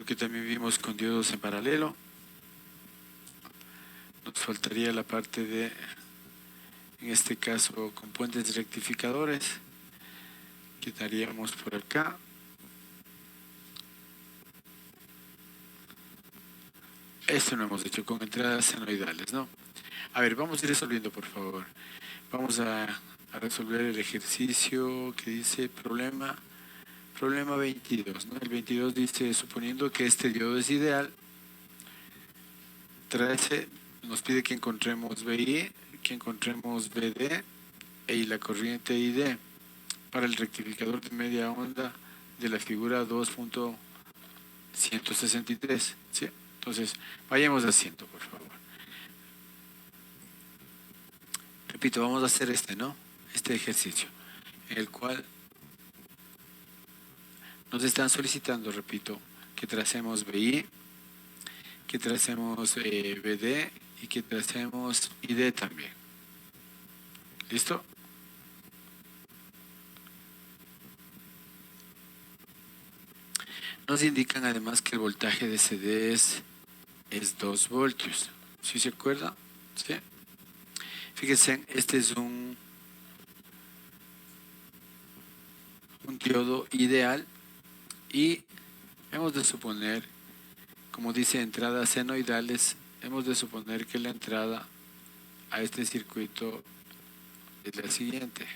que también vimos con diodos en paralelo. Nos faltaría la parte de, en este caso, con puentes rectificadores. Quitaríamos por acá. Esto no hemos hecho con entradas senoidales, ¿no? A ver, vamos a ir resolviendo, por favor. Vamos a resolver el ejercicio que dice problema 22, ¿no? El 22 dice, suponiendo que este diodo es ideal, nos pide que encontremos BI, que encontremos BD y la corriente ID para el rectificador de media onda de la figura 2.163, ¿sí? Entonces, vayamos haciendo, por favor. Repito, vamos a hacer ¿no? Este ejercicio, en el cual nos están solicitando, repito, que tracemos BI, que tracemos BD y que tracemos ID también. ¿Listo? Nos indican además que el voltaje de CD es 2 voltios. ¿Sí se acuerda? ¿Sí? Fíjense, este es un diodo ideal y hemos de suponer, como dice entradas senoidales, hemos de suponer que la entrada a este circuito es la siguiente.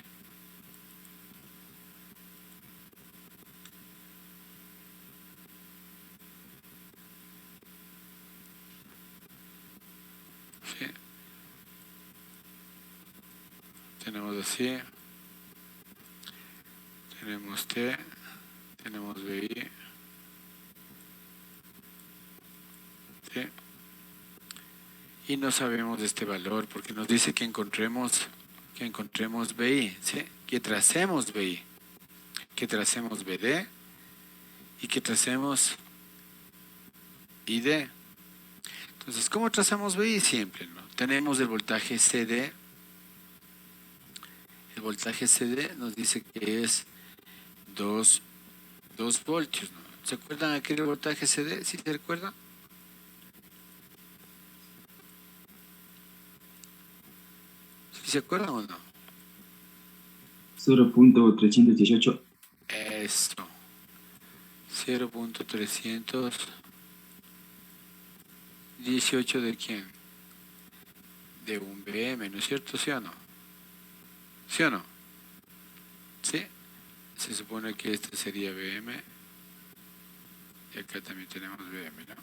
¿Sí? Tenemos así, tenemos T, tenemos BI, ¿sí? Y no sabemos este valor porque nos dice que encontremos BI, ¿sí? Que tracemos BI, que tracemos BD y que tracemos ID. Entonces, ¿cómo trazamos BI? Siempre, ¿no? Tenemos el voltaje CD. El voltaje CD nos dice que es 2 voltios, ¿no? ¿Se acuerdan aquel voltaje CD? ¿Sí se recuerdan? ¿Sí se acuerdan o no? 0.318. Eso. 0.318 ¿de quién? De un BM, ¿no es cierto? ¿Sí o no? ¿Sí o no? ¿Sí? Se supone que este sería BM. Y acá también tenemos BM, ¿no?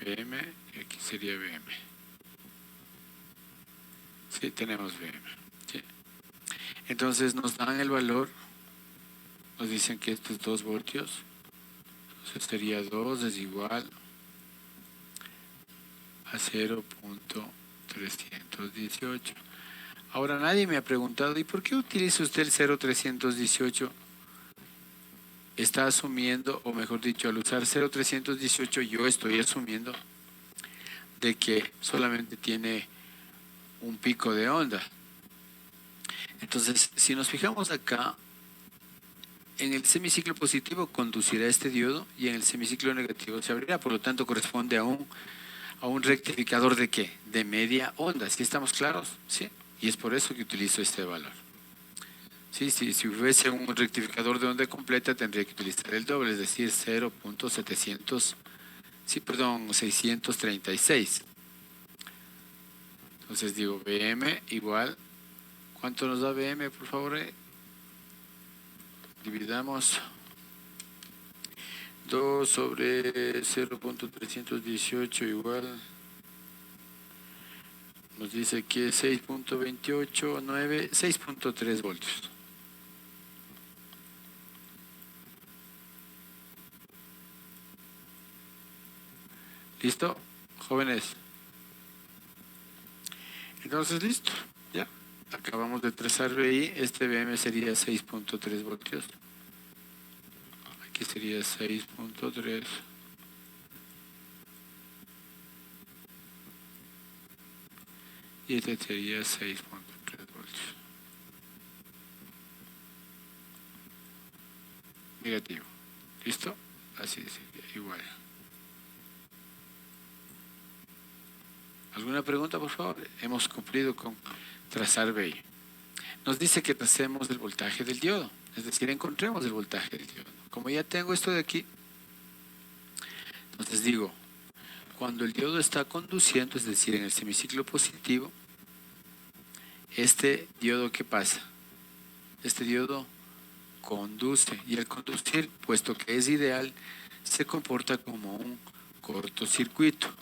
BM y aquí sería BM. Sí, tenemos BM. ¿Sí? Entonces nos dan el valor, nos dicen que esto es 2 voltios. Entonces sería 2 es igual a 0.318. Ahora nadie me ha preguntado, ¿y por qué utiliza usted el 0.318? Está asumiendo, o mejor dicho, al usar 0.318 yo estoy asumiendo de que solamente tiene un pico de onda. Entonces, si nos fijamos acá, en el semiciclo positivo conducirá este diodo y en el semiciclo negativo se abrirá, por lo tanto corresponde a un rectificador ¿de qué? De media onda, ¿sí estamos claros? ¿Sí? Y es por eso que utilizo este valor. Sí, si hubiese un rectificador de onda completa tendría que utilizar el doble, es decir, 636. Entonces digo BM igual, ¿cuánto nos da BM, por favor? Dividamos 2 sobre 0.318 igual, nos dice que 6.289, 6.3 voltios. ¿Listo, jóvenes? Entonces, listo, ya. Acabamos de trazar BI, este BM sería 6.3 voltios. Aquí sería 6.3. Y este sería 6.3 voltios. negativo. ¿Listo? Así es, igual. ¿Alguna pregunta, por favor? Hemos cumplido con trazar BI. Nos dice que tracemos el voltaje del diodo, es decir, encontremos el voltaje del diodo. Como ya tengo esto de aquí, entonces digo, cuando el diodo está conduciendo, es decir, en el semiciclo positivo, este diodo, ¿qué pasa? Este diodo conduce, y al conducir, puesto que es ideal, se comporta como un cortocircuito.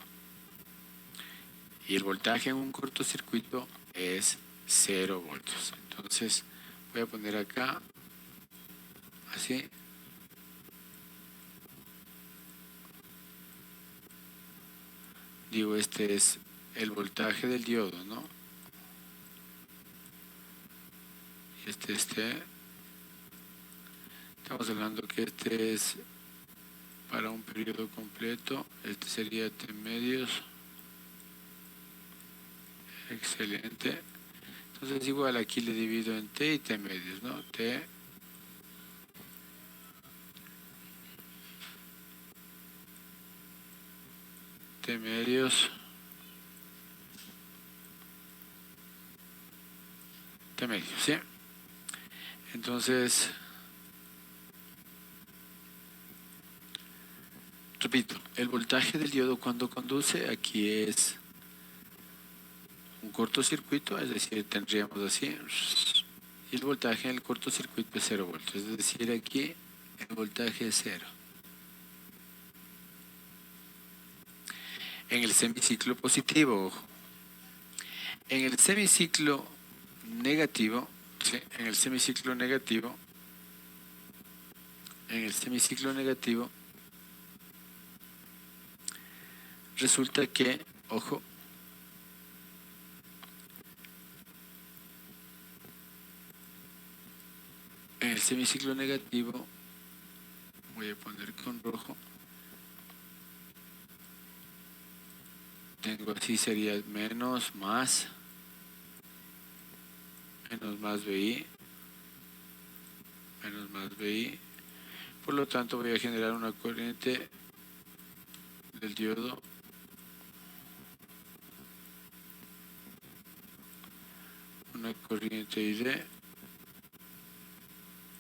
Y el voltaje en un cortocircuito es 0 voltios. Entonces voy a poner acá, así. Digo, este es el voltaje del diodo, ¿no? Y estamos hablando que este es para un periodo completo, este sería T medios. Excelente. Entonces igual aquí le divido en T y T medios, ¿no? T medios, T medios, ¿sí? Entonces, repito, el voltaje del diodo cuando conduce aquí es un cortocircuito, es decir, tendríamos así, y el voltaje en el cortocircuito es 0 voltios, es decir, aquí el voltaje es 0. En el semiciclo positivo, ojo. En el semiciclo negativo, ¿sí? En el semiciclo negativo, resulta que, ojo, en el semiciclo negativo, voy a poner con rojo, tengo así, sería menos más BI, menos más BI. Por lo tanto, voy a generar una corriente del diodo una corriente ID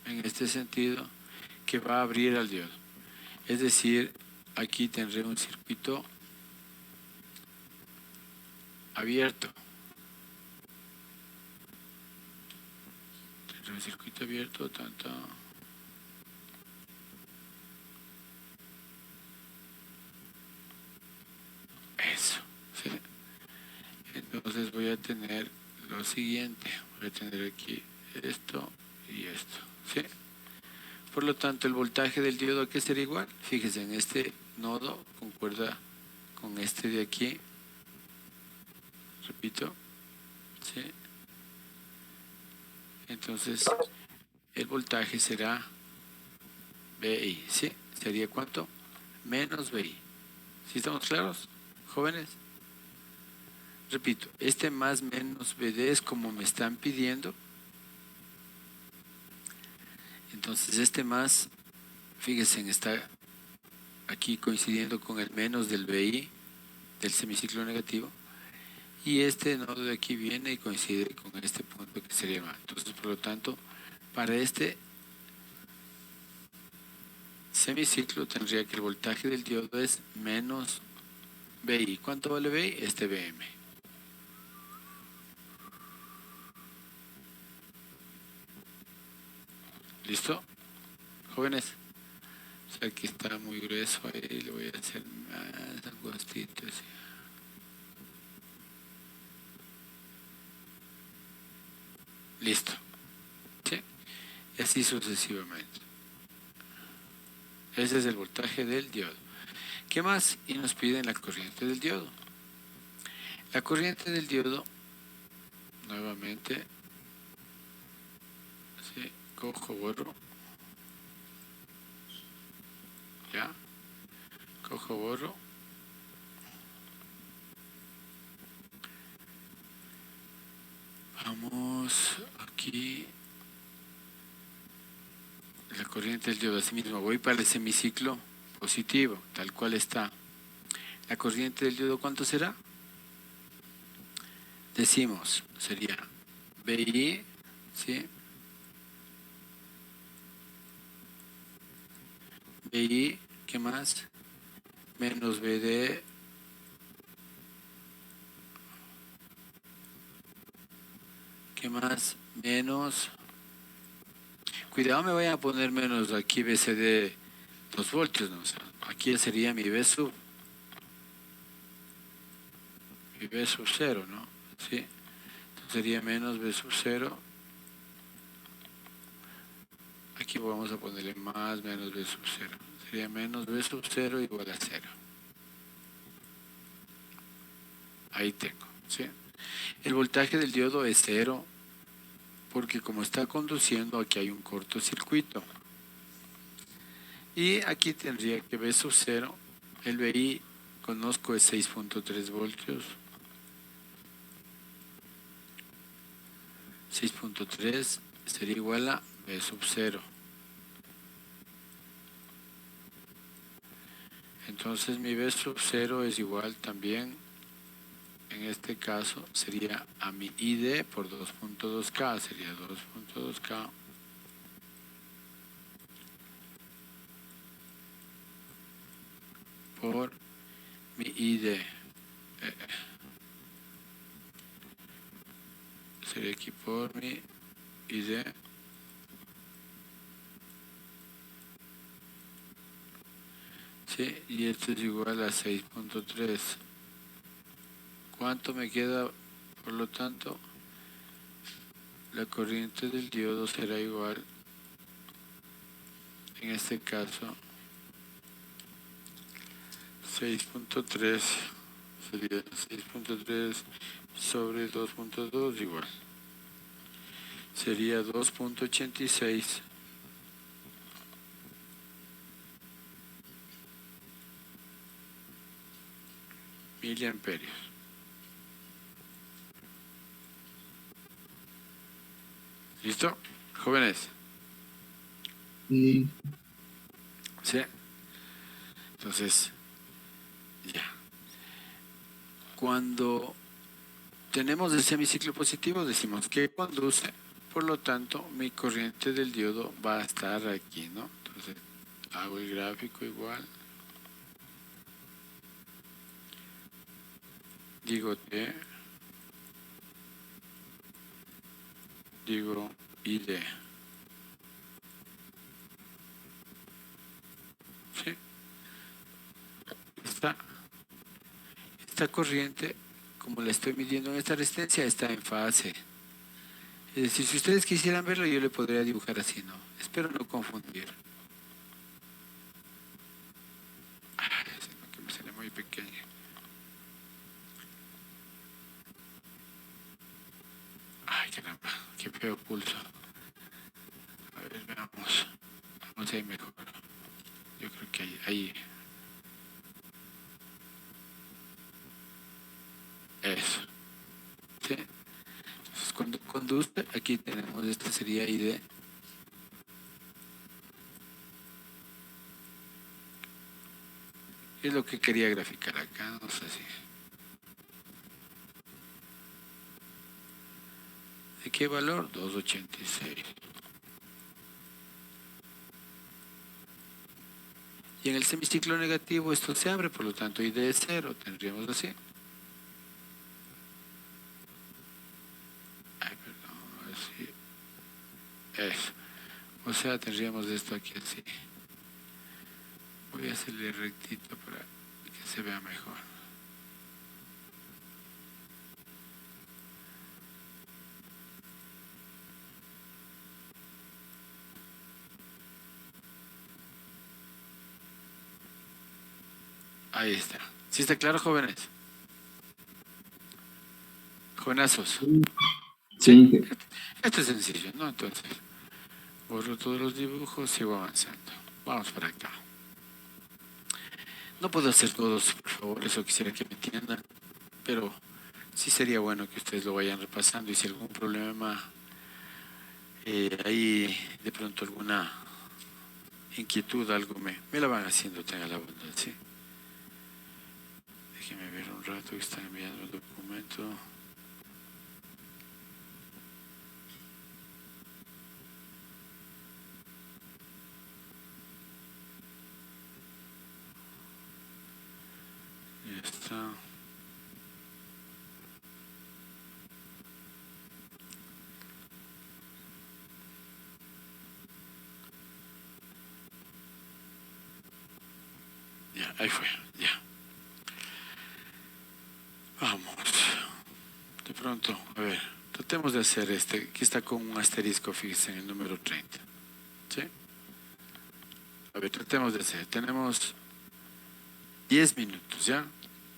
en este sentido que va a abrir al diodo. Es decir, aquí tendré un circuito abierto. Tendré un circuito abierto, tanto. Eso, ¿sí? Entonces voy a tener lo siguiente. Voy a tener aquí esto y esto, ¿sí? Por lo tanto, el voltaje del diodo aquí será igual. Fíjense, en este nodo concuerda con este de aquí. Repito, ¿sí? Entonces, el voltaje será BI, ¿sí? ¿Sería cuánto? Menos BI. ¿Sí estamos claros, jóvenes? Repito, este más menos BD es como me están pidiendo. Entonces, este más, fíjense, está aquí coincidiendo con el menos del BI, del semiciclo negativo. Y este nodo de aquí viene y coincide con este punto que sería más. Entonces, por lo tanto, para este semiciclo tendría que el voltaje del diodo es menos BI. ¿Cuánto vale BI? Este BM. ¿Listo? Jóvenes. O sea, aquí está muy grueso, ahí le voy a hacer más angostito. ¿Sí? Listo. ¿Sí? Y así sucesivamente. Ese es el voltaje del diodo. ¿Qué más? Y nos piden la corriente del diodo. La corriente del diodo, nuevamente, ¿sí? Cojo, borro. ¿Ya? Cojo, borro. Vamos aquí. La corriente del diodo, así mismo voy para el semiciclo positivo, tal cual está. La corriente del diodo, ¿cuánto será? Decimos, sería BI, ¿sí? BI, ¿qué más? Menos BD, ¿qué más? Menos, cuidado, me voy a poner menos aquí BCD 2 voltios, ¿no? O sea, aquí sería mi B sub 0, ¿no? ¿Sí? Entonces sería menos B sub 0. Aquí vamos a ponerle más menos B sub 0. Sería menos B sub 0 igual a 0. Ahí tengo, ¿sí? El voltaje del diodo es 0 porque como está conduciendo, aquí hay un cortocircuito. Y aquí tendría que B sub 0, el BI conozco es 6.3 voltios. 6.3 sería igual a B sub 0. Entonces mi B sub 0 es igual también, en este caso, sería a mi ID por 2.2K, sería 2.2K por mi ID. Sería aquí por mi ID. Sí, y esto es igual a 6.3. ¿Cuánto me queda? Por lo tanto, la corriente del diodo será igual, en este caso, 6.3 sería 6.3 sobre 2.2 igual. Sería 2.86 miliamperios. ¿Listo? Jóvenes. Sí. ¿Sí? Entonces, ya. Cuando tenemos el semiciclo positivo, decimos que conduce, por lo tanto, mi corriente del diodo va a estar aquí, ¿no? Entonces, hago el gráfico igual. Digo T, digo ID. ¿Sí? Esta corriente, como la estoy midiendo en esta resistencia, está en fase. Es decir, si ustedes quisieran verlo, yo le podría dibujar así, ¿no? Espero no confundir. Ay, que me sale muy pequeño. Ay, caramba, qué feo pulso. A ver, veamos. Vamos a ir mejor. Yo creo que ahí. Eso. ¿Sí? Entonces, cuando conduce, aquí tenemos, esta sería ID. Es lo que quería graficar acá, no sé si. ¿De qué valor? 2.86. Y en el semiciclo negativo esto se abre, por lo tanto ID es 0, tendríamos así. Ay, perdón, así. Eso. O sea, tendríamos esto aquí así. Voy a hacerle rectito para que se vea mejor. Ahí está. ¿Sí está claro, jóvenes? Jovenazos. Sí. Esto es sencillo, ¿no? Entonces, borro todos los dibujos y sigo avanzando. Vamos para acá. No puedo hacer todos, por favor, eso quisiera que me entiendan, pero sí sería bueno que ustedes lo vayan repasando y si algún problema hay de pronto alguna inquietud, algo me la van haciendo, tenga la bondad, ¿sí? Déjenme ver un rato que están enviando el documento. Ya está. Ya, ahí fue, ya. Vamos. De pronto, a ver, tratemos de hacer este. Aquí está con un asterisco, fíjense, en el número 30. ¿Sí? A ver, tratemos de hacer. Tenemos 10 minutos, ¿ya?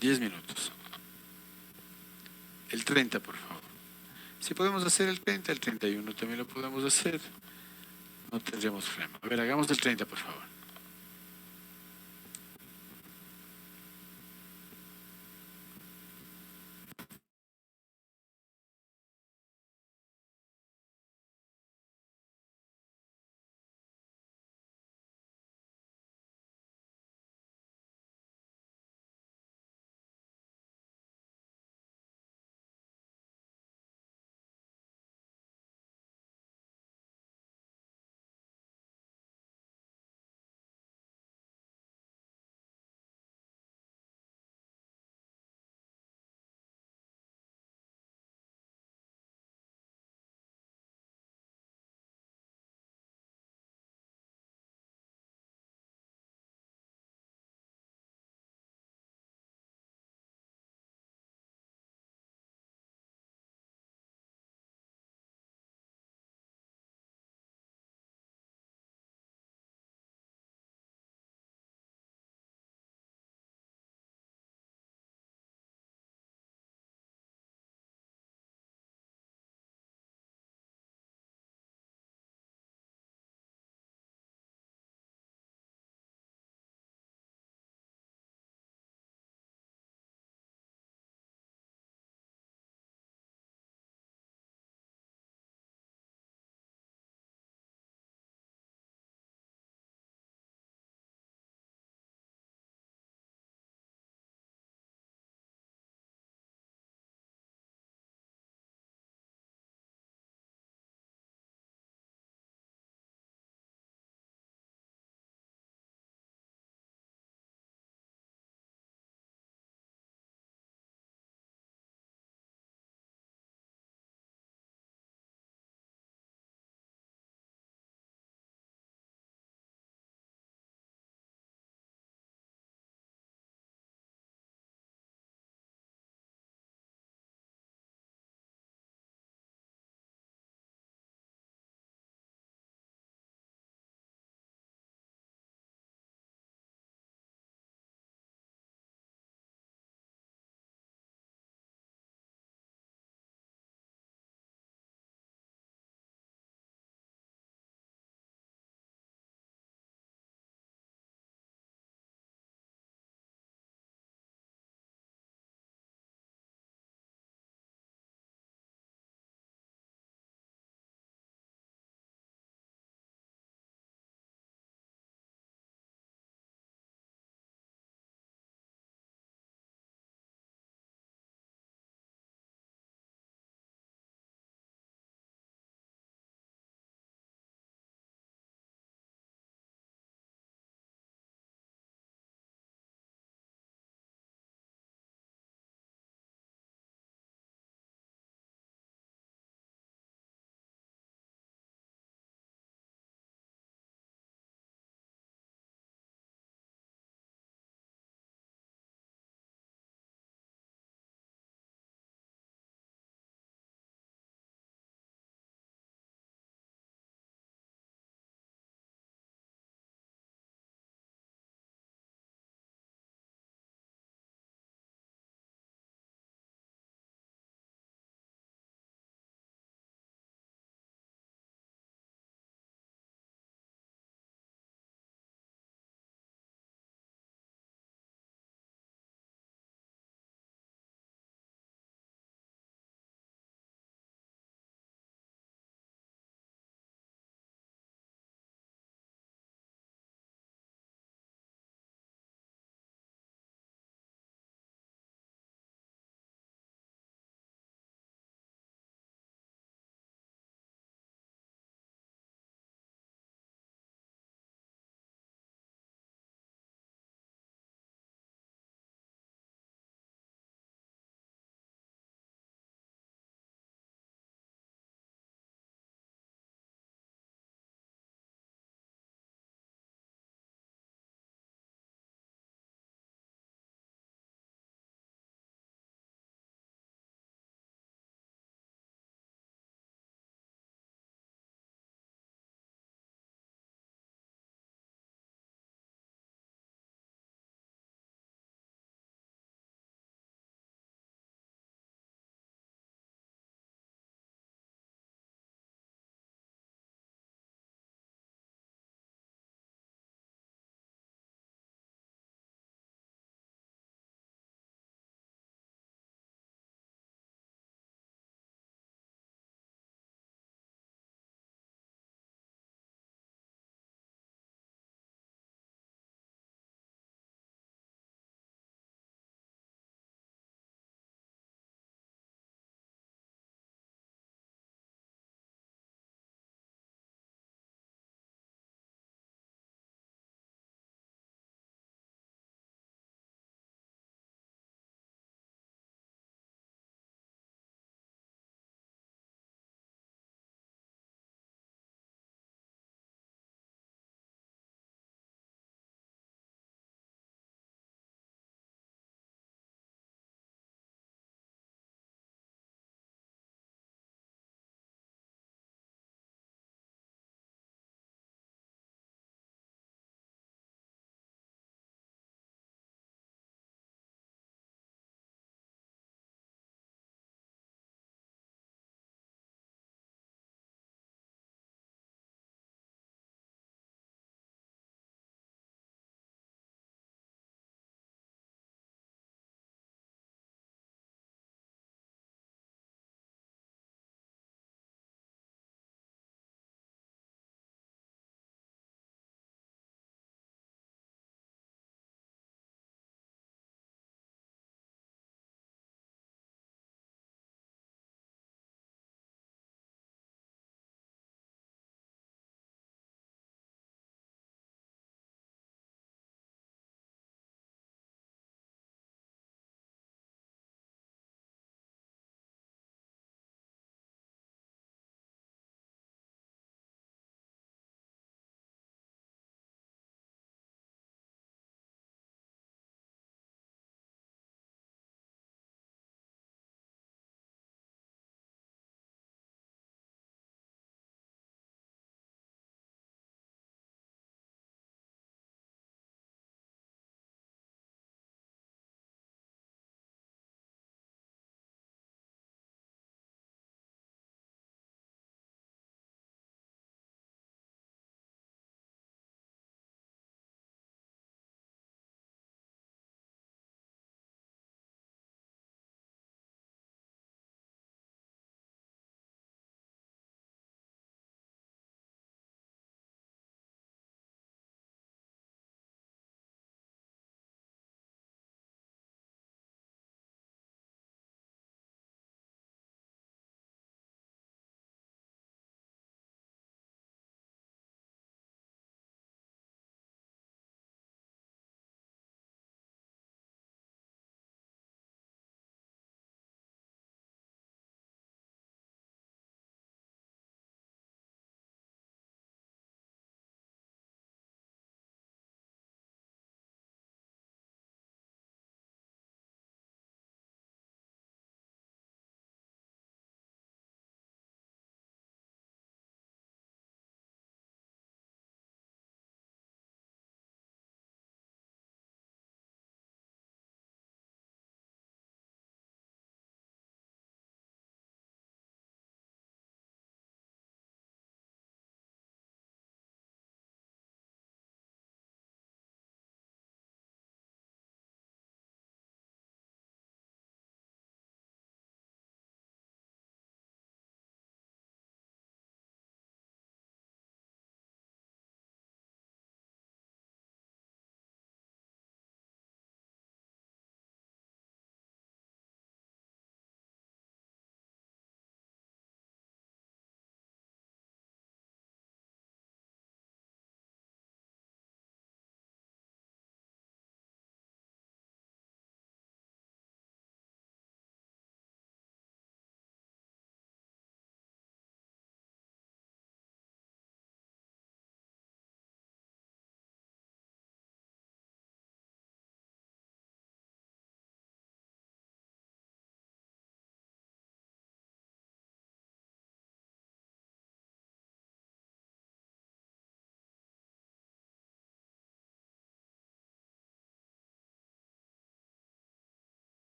10 minutos. El 30, por favor. Si podemos hacer el 30, el 31 también lo podemos hacer. No tendremos problema. A ver, hagamos el 30, por favor.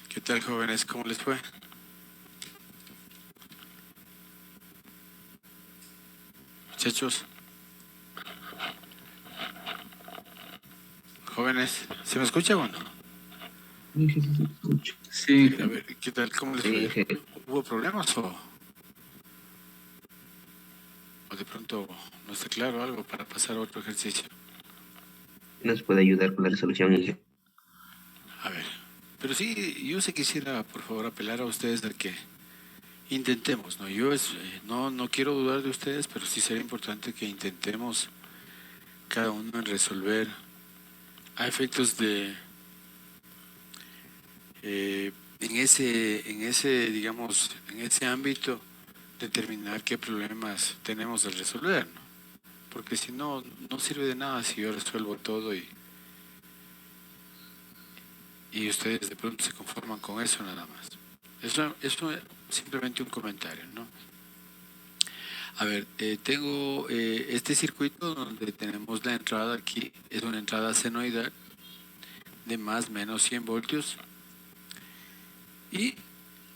¿Qué tal, jóvenes? ¿Cómo les fue? Muchachos, jóvenes, ¿se me escucha o no? Sí, sí, sí, escucho. Sí, A ver, ¿qué tal? ¿Cómo les sí, fue? ¿Hubo problemas o de pronto no está claro algo para pasar a otro ejercicio? nos puede ayudar con la resolución, Inge. A ver, pero sí, yo sí quisiera, por favor, apelar a ustedes de que intentemos, ¿no? No quiero dudar de ustedes, pero sí sería importante que intentemos cada uno en resolver a efectos de digamos, en ese ámbito, determinar qué problemas tenemos de resolver, ¿no? Porque si no, no sirve de nada si yo resuelvo todo y ustedes de pronto se conforman con eso nada más. Eso es simplemente un comentario, ¿no? A ver, tengo este circuito donde tenemos la entrada aquí, es una entrada senoidal de más o menos 100 voltios y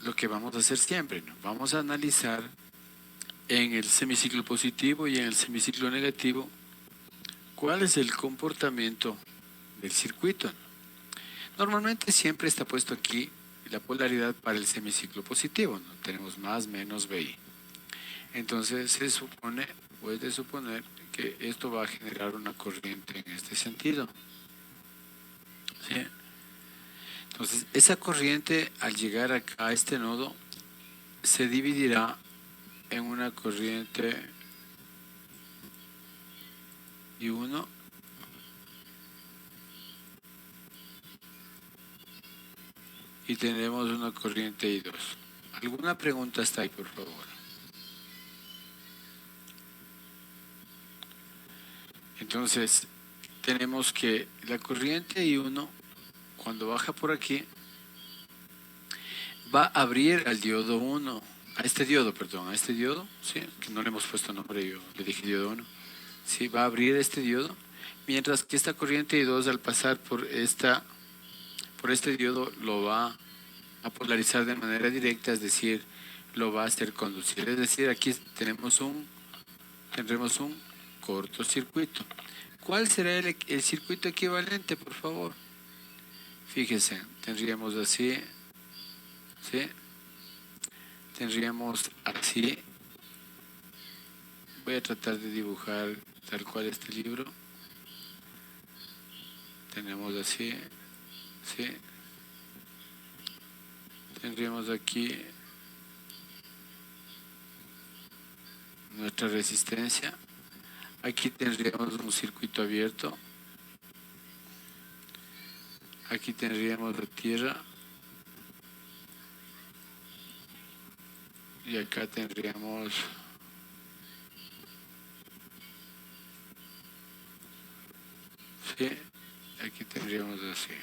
lo que vamos a hacer siempre, ¿no? Vamos a analizar en el semiciclo positivo y en el semiciclo negativo cuál es el comportamiento del circuito. Normalmente siempre está puesto aquí la polaridad para el semiciclo positivo, ¿no? Tenemos más menos VI. Entonces se supone, puede suponer que esto va a generar una corriente en este sentido. ¿Sí? Entonces esa corriente al llegar acá a este nodo se dividirá en una corriente I1 y tendremos una corriente I2. ¿Alguna pregunta hasta ahí, por favor? Entonces, tenemos que la corriente I1, cuando baja por aquí, va a abrir al diodo 1, a este diodo, ¿sí? Que no le hemos puesto nombre, yo le dije diodo 1. Sí, va a abrir este diodo, mientras que esta corriente I2 al pasar por este diodo lo va a polarizar de manera directa, es decir, lo va a hacer conducir. Es decir, aquí tendremos un cortocircuito. ¿Cuál será el circuito equivalente, por favor? Fíjense, tendríamos así, ¿sí? Tendríamos así. Voy a tratar de dibujar tal cual este libro. Tenemos así, ¿sí? Tendríamos aquí nuestra resistencia. Aquí tendríamos un circuito abierto. Aquí tendríamos la tierra. Y acá tendríamos sí, aquí tendríamos así.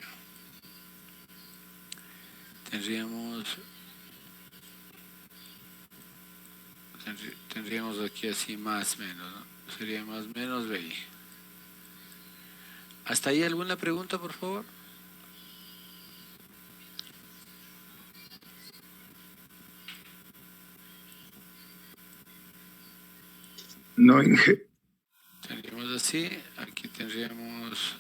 Tendríamos aquí así más o menos, ¿no? Sería más o menos BI. ¿Hasta ahí alguna pregunta, por favor? No, Inge. Tendríamos así, aquí tendríamos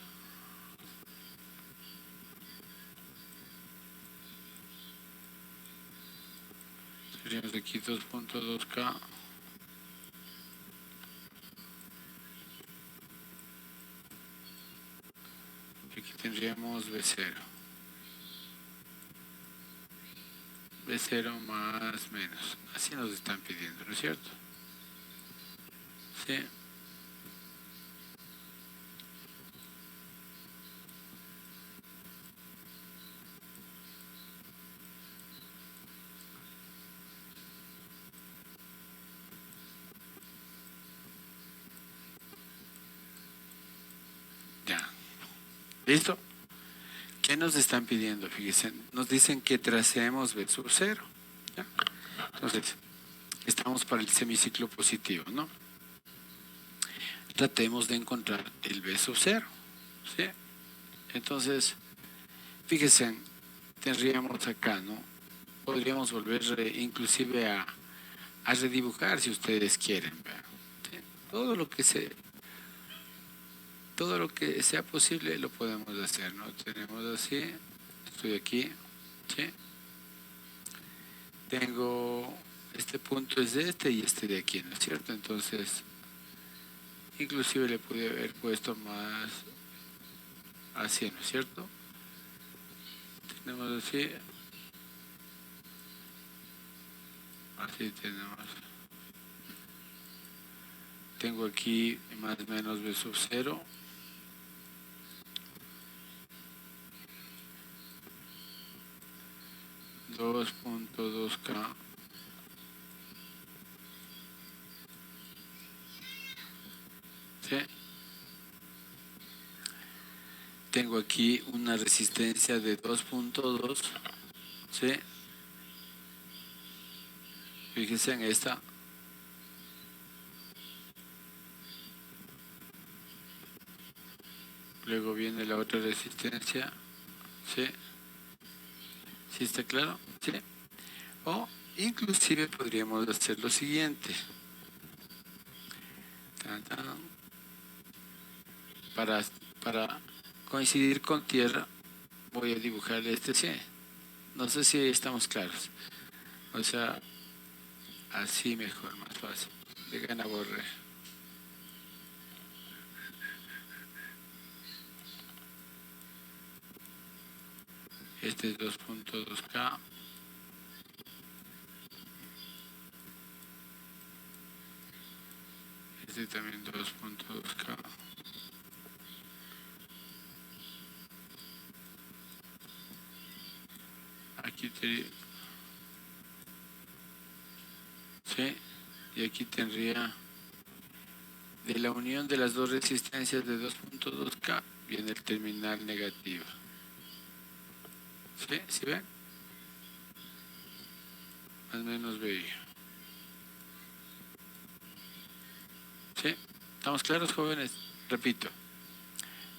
aquí 2.2K. Aquí tendríamos B0. B0 más menos. Así nos están pidiendo, ¿no es cierto? Sí. Ya. ¿Listo? ¿Qué nos están pidiendo? Fíjense, nos dicen que tracemos B sub 0. ¿Ya? Entonces, estamos para el semiciclo positivo, ¿no? Tratemos de encontrar el B sub 0. ¿Sí? Entonces, fíjense, tendríamos acá, ¿no? Podríamos volver inclusive a redibujar si ustedes quieren, ¿verdad? ¿Sí? Todo lo que sea posible lo podemos hacer, ¿no? Tenemos así, estoy aquí, ¿sí? Tengo este punto es de este y este de aquí, ¿no es cierto? Entonces, inclusive le pude haber puesto más así, ¿no es cierto? Tenemos así, así tenemos. Tengo aquí más o menos B sub 0. (2.2K) ¿sí? Tengo aquí una resistencia de 2.2, ¿sí? Fíjense en esta. Luego viene la otra resistencia, ¿sí? ¿Sí está claro? ¿Sí? O inclusive podríamos hacer lo siguiente. Para coincidir con tierra, voy a dibujar este C. No sé si estamos claros. O sea, así mejor, más fácil. De gana borre. Este es 2.2K. Este también 2.2K. Aquí sí, y aquí tendría de la unión de las dos resistencias de 2.2K viene el terminal negativo. ¿Sí? ¿Sí ven? Más o menos veía. ¿Sí? ¿Estamos claros, jóvenes? Repito.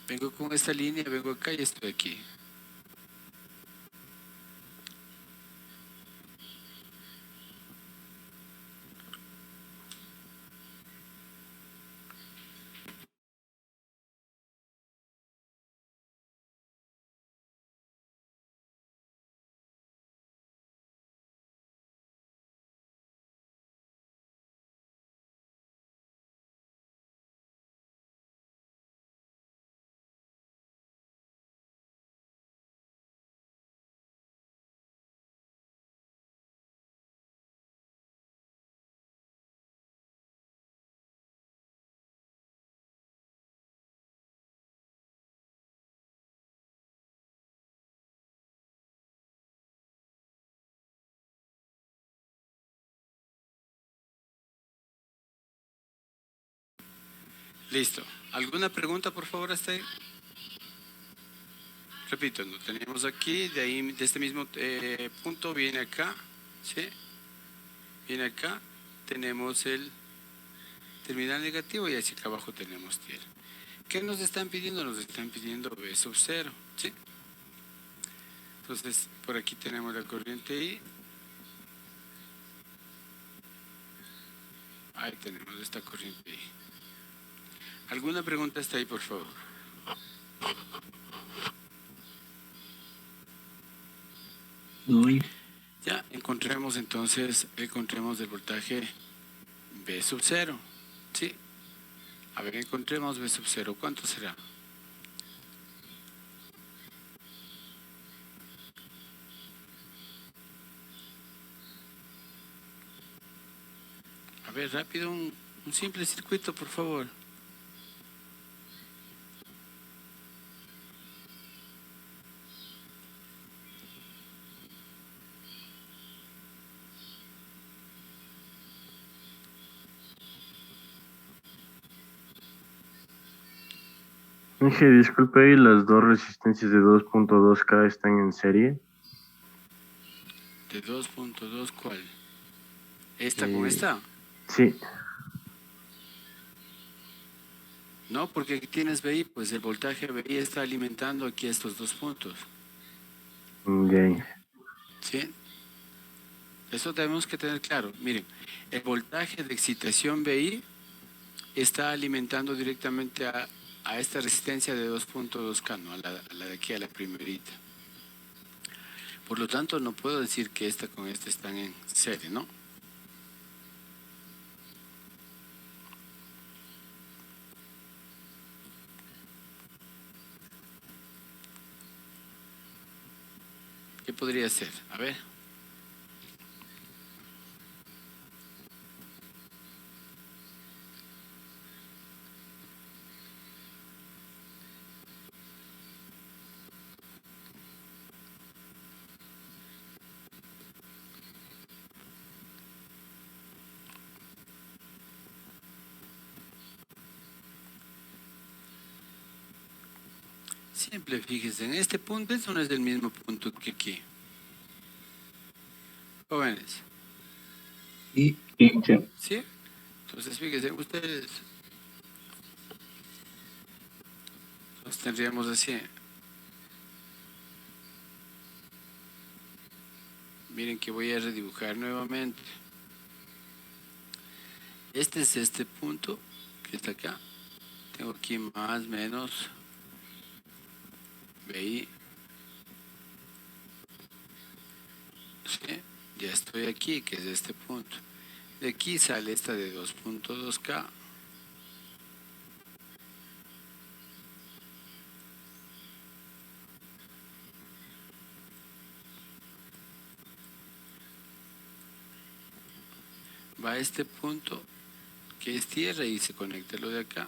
Vengo con esta línea, vengo acá y estoy aquí. Listo. ¿Alguna pregunta, por favor, hasta ahí? Repito, lo tenemos aquí, de ahí, de este mismo punto viene acá, ¿sí? Viene acá, tenemos el terminal negativo y hacia acá abajo tenemos tierra. ¿Qué nos están pidiendo? Nos están pidiendo B sub 0, ¿sí? Entonces, por aquí tenemos la corriente I. Ahí tenemos esta corriente I. ¿Alguna pregunta hasta ahí, por favor? No, Ya, encontremos entonces, encontremos el voltaje B sub 0, ¿sí? A ver, encontremos B sub 0, ¿cuánto será? A ver, rápido, un simple circuito, por favor. Inge, disculpe, ¿y las dos resistencias de 2.2K están en serie? ¿De 2.2 cuál? ¿Esta con esta? Sí. No, porque aquí tienes BI, pues el voltaje BI está alimentando aquí estos dos puntos. Ok. ¿Sí? Eso tenemos que tener claro. Miren, el voltaje de excitación BI está alimentando directamente a esta resistencia de 2.2K, ¿no? A la de aquí, a la primerita. Por lo tanto, no puedo decir que esta con esta están en serie, ¿no? ¿Qué podría ser? A ver. Simple, fíjense, en este punto, eso no es del mismo punto que aquí. Jóvenes, Sí, sí. ¿sí? Entonces, fíjense, ustedes los tendríamos así. Miren que voy a redibujar nuevamente. Este es este punto que está acá. Tengo aquí más, menos, BI. ¿Sí? Ya estoy aquí, que es este punto. De aquí sale esta de 2.2K. Va a este punto que es tierra y se conecta lo de acá.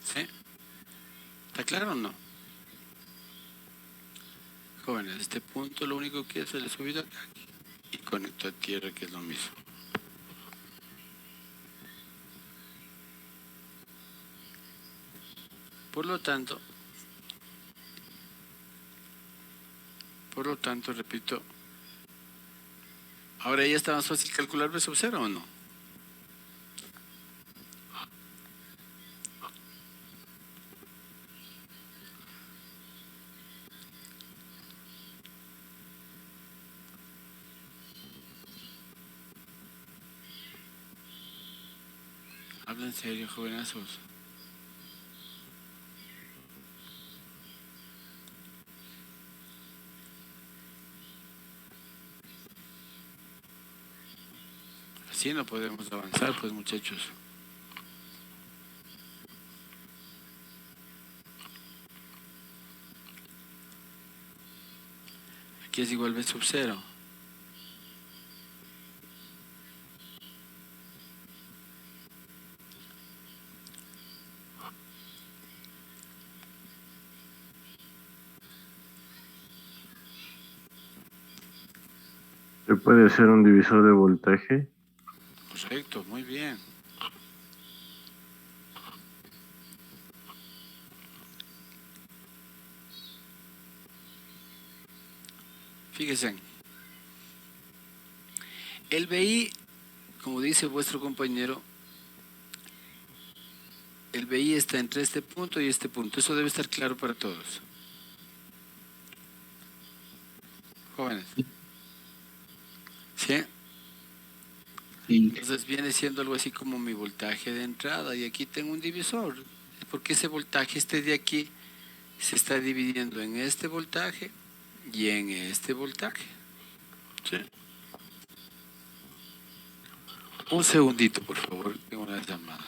¿Sí? ¿Está claro o no? Jóvenes, este punto lo único que es el subido acá y conecto a tierra, que es lo mismo. Por lo tanto, repito, ahora ya está más fácil calcular B sub 0 o no. Habla en serio, jovenazos. Así no podemos avanzar, pues, muchachos. Aquí es igual B sub 0. ¿Se puede hacer un divisor de voltaje? Correcto, muy bien. Fíjense, el BI, como dice vuestro compañero, el BI está entre este punto y este punto. Eso debe estar claro para todos. Jóvenes. ¿Sí? Sí. Entonces viene siendo algo así como mi voltaje de entrada y aquí tengo un divisor. Porque ese voltaje, este de aquí, se está dividiendo en este voltaje y en este voltaje. ¿Sí? Un segundito, por favor, tengo una llamada.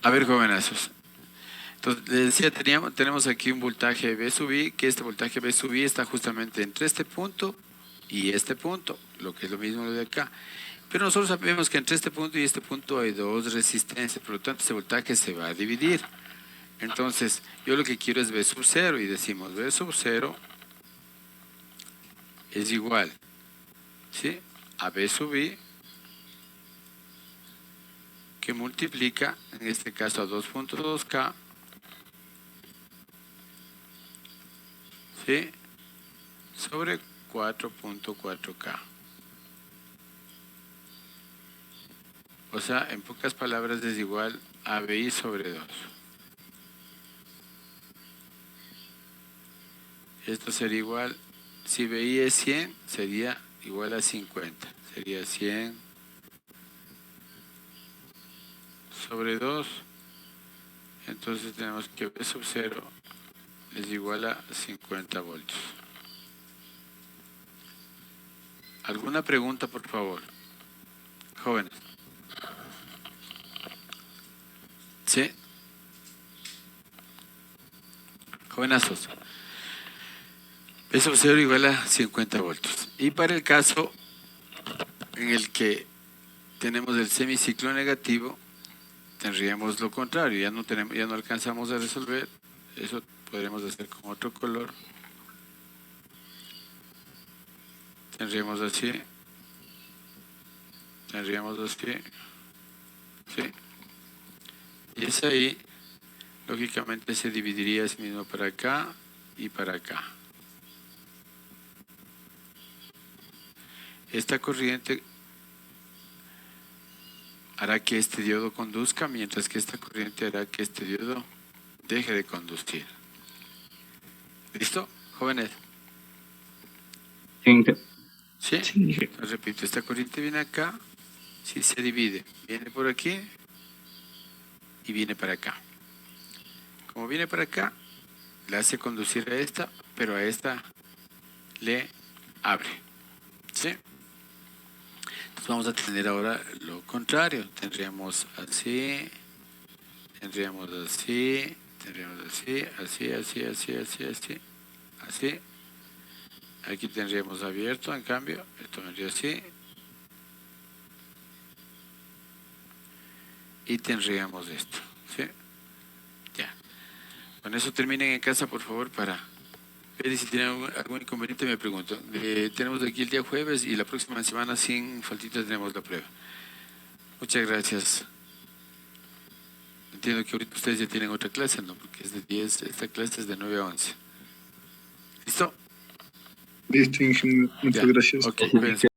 A ver, jovenazos. Entonces, les decía, tenemos aquí un voltaje B sub I, que este voltaje B sub I está justamente entre este punto y este punto, lo que es lo mismo lo de acá. Pero nosotros sabemos que entre este punto y este punto hay dos resistencias, por lo tanto ese voltaje se va a dividir. Entonces, yo lo que quiero es B sub 0 y decimos B sub 0 es igual, ¿sí?, a B sub I, que multiplica, en este caso, a 2.2K, ¿sí?, sobre 4.4K. O sea, en pocas palabras es igual a BI sobre 2. Esto sería igual, si BI es 100, sería igual a 50. Sería 100 sobre 2. Entonces tenemos que B sub 0 es igual a 50 voltios. ¿Alguna pregunta, por favor? Jóvenes. ¿Sí? Jovenazos. B sub 0 igual a 50 voltios. Y para el caso en el que tenemos el semiciclo negativo, tendríamos lo contrario. Ya no alcanzamos a resolver. Eso podríamos hacer con otro color. Tendríamos así. ¿Sí? Y es ahí, lógicamente se dividiría ese mismo para acá y para acá. Esta corriente hará que este diodo conduzca, mientras que esta corriente hará que este diodo deje de conducir. ¿Listo, jóvenes? Sí. ¿Sí? Sí. Entonces, repito, esta corriente viene acá, sí, se divide, viene por aquí y viene para acá. Como viene para acá, le hace conducir a esta, pero a esta le abre. ¿Sí? Entonces vamos a tener ahora lo contrario. Tendríamos así, tendríamos así, así. Aquí tendríamos abierto, en cambio, esto vendría así. Y tendríamos esto, ¿sí? Ya. Con eso terminen en casa, por favor, para ver, y si tienen algún inconveniente me pregunto. Tenemos aquí el día jueves y la próxima semana sin faltitas tenemos la prueba. Muchas gracias. Entiendo que ahorita ustedes ya tienen otra clase, ¿no? Porque es de 10, esta clase es de 9 a 11. ¿Listo? Listo, ingeniero. Muchas Ya. gracias. Ok, cuídense.